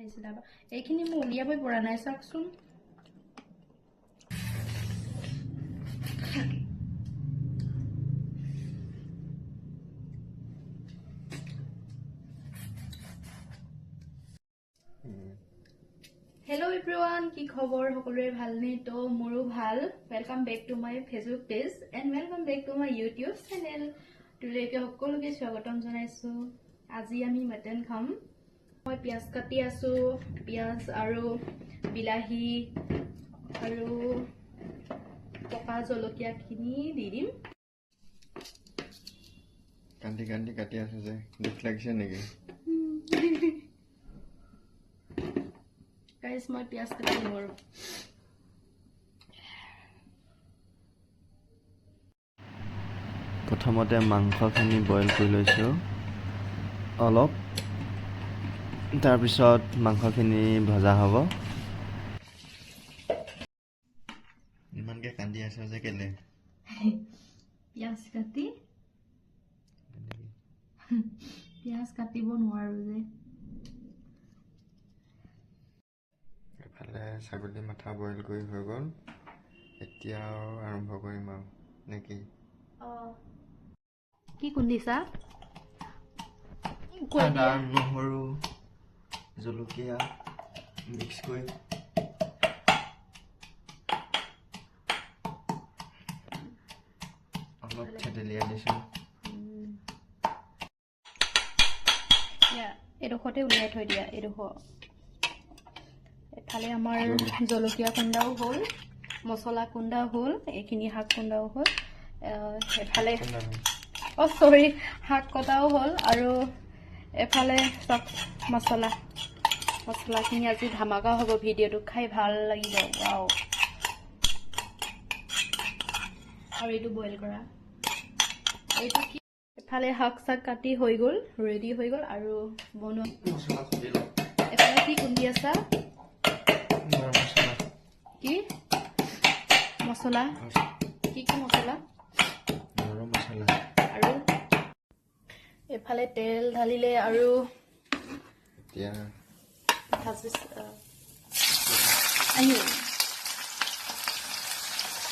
এইখিনি মই উলিয়াবই পৰা নাই চাওকচোন Hello everyone, কি খবৰ সকলোৰে ভালনে তো মোৰো ভাল welcome back to my Facebook page and welcome back to my YouTube channel তুলেকে সকলোকে স্বাগতম জনাইছো আজি আমি মটন খাম মই পিয়াজ কাটি আছো পিয়াজ আৰু বিলাহী আৰু পকা জলকীয়া খিনি দি দিম কাটি কাটি কাটি আছে যে দুখ লাগিছে নেকি Guys, my pias kati more. প্ৰথমতে মাংসখিনি বইল কৰি লৈছো অলপ তাৰপিছত মাংসখিনি ভজা হ'ব ইমানকে কান্দি আছে যে কেলে পিয়াজ কাটিব নোৱাৰো যে এফালে ছাগলী মাথা বইল কৰি হৈ গ'ল এতিয়া আৰম্ভ কৰিম আৰু নেকি কি কুন্দিছা আদা নহৰু জলকীয়া মিক্স কৰি অলপ থেতেলিয়াই দিছোঁ এডোখৰতে উলিয়াই থৈ দিয়া এডোখৰ এফালে আমাৰ জলকীয়া কুন্দাও হ'ল মছলা কুন্দাও হ'ল এইখিনি শাক কুন্দাও হ'ল এফালে সৰি শাক কটাও হ'ল আৰু এফালে চব মছলাখিনি আজি ধামাকা হ'ব ভিডিঅ'টো খাই ভাল লাগিব ৱাও আৰু এইটো বইল কৰা এইটো কি এফালে শাক চাক কাটি হৈ গ'ল ৰেডি হৈ গ'ল আৰু বনোৱা এফালে কি কুন্দি আছা কি মছলা কি মছলা গৰম মছলা আৰু এফালে তেল ঢালিলে আৰু এতিয়া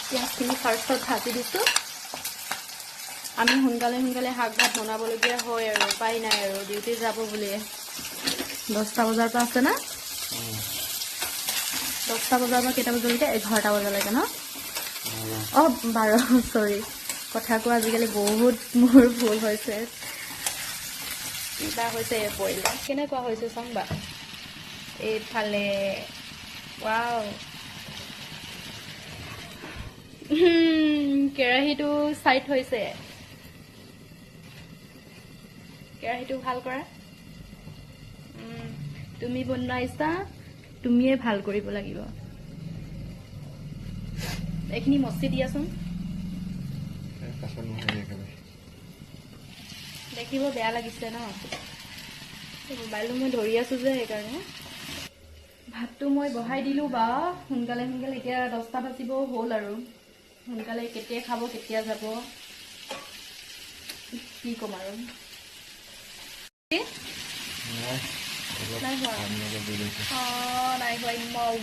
পিঁয়াজখিনি ফাৰ্ষ্টত ভাজি দিছোঁ আমি সোনকালে শাক ভাত বনাবলগীয়া হয় আৰু উপায় নাই আৰু ডিউটি যাব বুলি 10টা বজাৰ পৰা আছে না 10টা বজাৰ পৰা কেইটা বজালৈকে 11টা বজালৈকে ন 12 চৰি কথা কোৱা আজিকালি বহুত মোৰ ভুল হৈছে কিবা হৈছে বইল কেনেকুৱা হৈছে চাংবা এইফালে ৱাও কেৰাহীটো চাইট হৈছে কেৰাহীটো ভাল কৰা তুমি বনাইছা তুমিয়ে ভাল কৰিব লাগিব এইখিনি মচি দিয়াচোন দেখিব বেয়া লাগিছে ন মোবাইলটো মই ধৰি আছো যে সেইকাৰণে ভাতটো মই বহাই দিলো বা সোনকালে এতিয়া 10টা বাজিব হ'ল আৰু সোনকালে কেতিয়া খাব কেতিয়া যাব কি ক'ম আৰু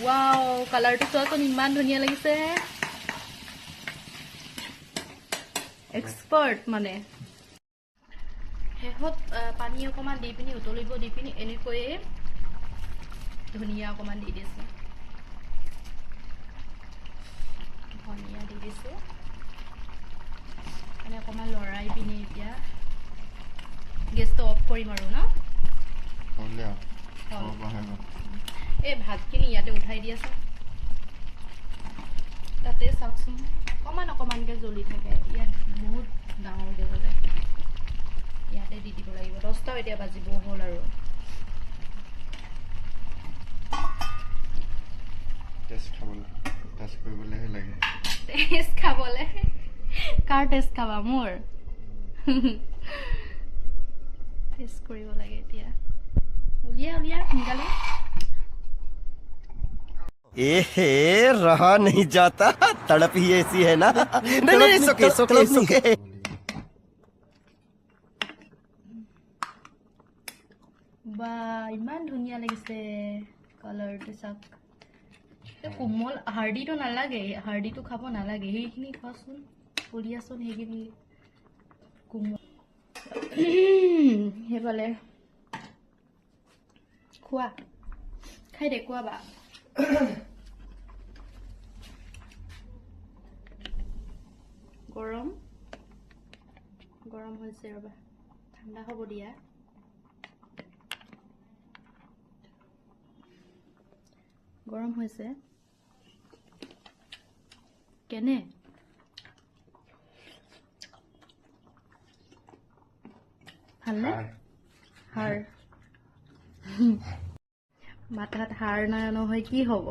ৱাও কালাৰটো চোৱাচোন ইমান ধুনীয়া লাগিছে এক্সপাৰ্ট মানে শেষত পানী অকণমান দি পিনি উতলিব দি পিনি এনেকৈয়ে ধনিয়া অকণমান দি দিছোঁ ধনিয়া দি দিছোঁ মানে অকণমান লৰাই পিনি এতিয়া গেছটো অফ কৰিম আৰু ন এই ভাতখিনি ইয়াতে উঠাই দি আছে তাতে চাওকচোন অকণমানকৈ জ্বলি থাকে ইয়াত বহুত ডাঙৰকৈ জ্বলে ইয়াতে দি দিব লাগিব 10টাও এতিয়া বাজিব হ'ল আৰু টেষ্ট কৰিবলৈহে লাগে টেষ্ট খাবলৈ কাৰ টেষ্ট খাবা মোৰ টেষ্ট কৰিব লাগে এতিয়া উলিয়া সোনকালে रहा नहीं जाता तड़प ही ऐसी है ना नहीं सुके বা ইমান ধুনীয়া ধুনীয়া লাগিছে কালাৰটো চাওক কোমল হাৰ্ডিটো নালাগে হাৰ্ডিটো খাব নালাগে সেইখিনি খোৱাচোন পলিয়াচোন সেইখিনি কোমল সেইফালে খোৱা খাই দেখুৱাবা গৰম গৰম হৈছে ৰবা ঠাণ্ডা হ'ব দিয়া গৰম হৈছে কেনে ভালনে হাড় মাথাত হাড় নাই নহয় কি হ'ব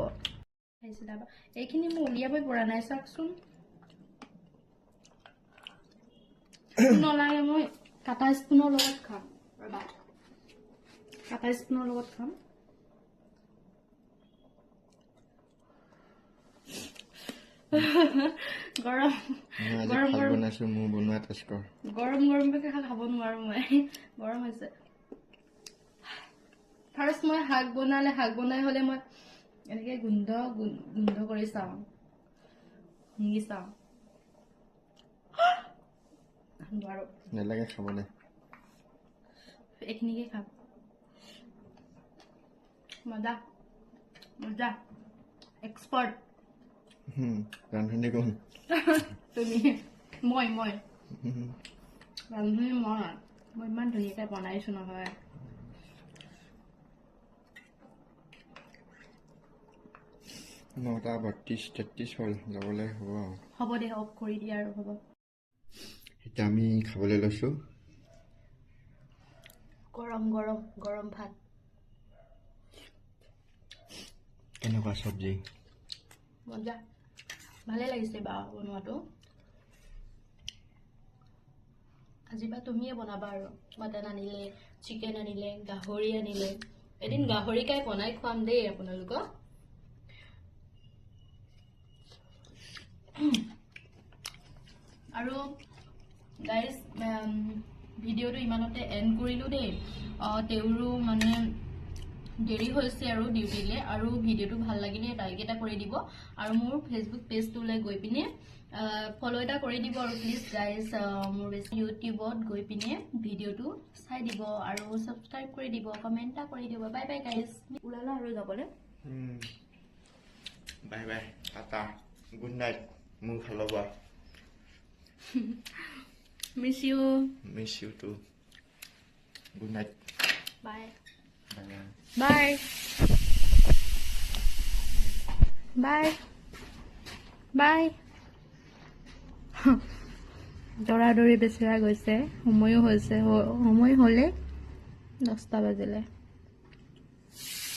এইখিনি মই উলিয়াবই পৰা নাই চাওকচোন নলাগে মই কাটা স্পুনৰ লগত খাম ৰবা কাটা স্পুনৰ লগত খাম গৰম গৰম গৰম বনাইছো মোৰ বনোৱা টেষ্ট কৰ গৰম গৰমকে খাব নোৱাৰো মই গৰম হৈছে ফাৰ্ষ্ট মই শাক বনাই হলে মই এনেকে গোন্ধ কৰি চাওঁ শুঙি চাওঁ নোৱাৰো নেলাগে খাবলে এইখিনিকে খাম মজা মজা এক্সপাৰ্ট ৰান্ধনি কোন তুমি মই ৰান্ধনি মই ইমান ধুনীয়াকে বনাইছো নহয় 9:32-33 হ'ল যাবলৈ হ'ব দে অফ কৰি দিয়া আৰু হ'ব এতিয়া আমি খাবলৈ লৈছো গৰম গৰম গৰম ভাত কেনেকুৱা চব্জি মজা ভালে লাগিছে বা বনোৱাটো আজিবা তুমিয়ে বনাবা আৰু মটন আনিলে চিকেন আনিলে গাহৰি আনিলে এদিন গাহৰি কাই বনাই খুৱাম দেই আপোনালোকক আৰু গাইজ ভিডিঅ'টো ইমানতে এণ্ড কৰিলোঁ দেই তেওঁৰো মানে দেৰি হৈছে আৰু ডিউটিলে আৰু ভিডিঅ'টো ভাল লাগিলে লাইক এটা কৰি দিব আৰু মোৰ ফেচবুক পেজটোলৈ গৈ পিনে ফলো এটা কৰি দিব আৰু প্লিজ গাইজ মোৰ ইউটিউবত গৈ পিনে ভিডিঅ'টো চাই দিব আৰু ছাবস্ক্ৰাইব কৰি দিব কমেণ্ট এটা কৰি দিব বাই বাই গাইজ ওলালা আৰু যাবলৈ bye bye Tata good night মোৰ ফালৰ পৰা miss you too good night bye bye bye bye দৌৰা দৌৰি বেচেৰা গৈছে সময় হৈছে সময় হ'লে 10টা বাজিলে